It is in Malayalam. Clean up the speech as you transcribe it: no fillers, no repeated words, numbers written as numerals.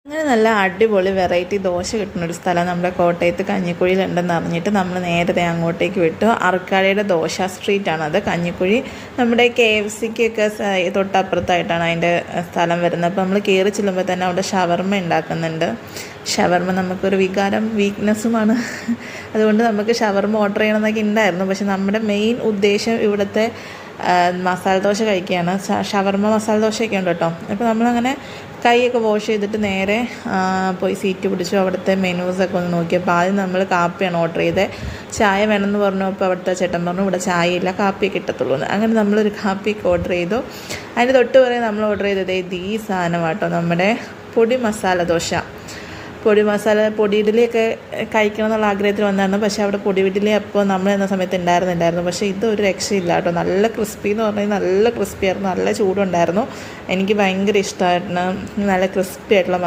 അങ്ങനെ നല്ല അടിപൊളി വെറൈറ്റി ദോശ കിട്ടുന്നൊരു സ്ഥലം നമ്മുടെ കോട്ടയത്ത് കഞ്ഞിക്കുഴിയിലുണ്ടെന്ന് അറിഞ്ഞിട്ട് നമ്മൾ നേരത്തെ അങ്ങോട്ടേക്ക് വിട്ടു. അർക്കാടിയുടെ ദോശ സ്ട്രീറ്റാണ് അത്. കഞ്ഞിക്കുഴി നമ്മുടെ KFCക്കൊക്കെ തൊട്ടപ്പുറത്തായിട്ടാണ് അതിൻ്റെ സ്ഥലം വരുന്നത്. അപ്പോൾ നമ്മൾ കയറി ചെല്ലുമ്പോൾ തന്നെ അവിടെ ഷവർമ്മ ഉണ്ടാക്കുന്നുണ്ട്. ഷവർമ്മ നമുക്കൊരു വീക്ക്നെസ്സുമാണ്. അതുകൊണ്ട് നമുക്ക് ഷവർമ്മ ഓർഡർ ചെയ്യണമെന്നൊക്കെ ഉണ്ടായിരുന്നു. പക്ഷെ നമ്മുടെ മെയിൻ ഉദ്ദേശം ഇവിടുത്തെ മസാല ദോശ കഴിക്കുകയാണ്. ഷവർമ്മ മസാല ദോശയൊക്കെ ഉണ്ട് കേട്ടോ. അപ്പോൾ നമ്മളങ്ങനെ കൈയൊക്കെ വാഷ് ചെയ്തിട്ട് നേരെ പോയി സീറ്റ് പിടിച്ചു. അവിടുത്തെ മെനൂസൊക്കെ ഒന്ന് നോക്കിയപ്പോൾ ആദ്യം നമ്മൾ കാപ്പിയാണ് ഓർഡർ ചെയ്തത്. ചായ വേണമെന്ന് പറഞ്ഞു. അപ്പോൾ അവിടുത്തെ ചേട്ടൻ പറഞ്ഞു ഇവിടെ ചായയില്ല, കാപ്പി കിട്ടത്തുള്ളൂ എന്ന്. അങ്ങനെ നമ്മളൊരു കാപ്പിയൊക്കെ ഓർഡർ ചെയ്തു. അതിന് തൊട്ട് പറയാൻ നമ്മൾ ഓർഡർ ചെയ്തത് ഈ സാധനം കേട്ടോ, നമ്മുടെ പൊടി മസാല ദോശ. പൊടി ഇഡ്ഡലിയൊക്കെ കഴിക്കണം എന്നുള്ള ആഗ്രഹത്തിൽ വന്നായിരുന്നു. പക്ഷേ അവിടെ പൊടി ഇഡ്ഡലി അപ്പോൾ നമ്മൾ എന്ന സമയത്ത് ഉണ്ടായിരുന്നില്ലായിരുന്നു. പക്ഷേ ഇതൊരു രക്ഷയില്ല കേട്ടോ. നല്ല ക്രിസ്പി എന്ന് പറഞ്ഞാൽ നല്ല ക്രിസ്പി ആയിരുന്നു, നല്ല ചൂടുണ്ടായിരുന്നു. എനിക്ക് ഭയങ്കര ഇഷ്ടമായിരുന്നു. നല്ല ക്രിസ്പി ആയിട്ടുള്ള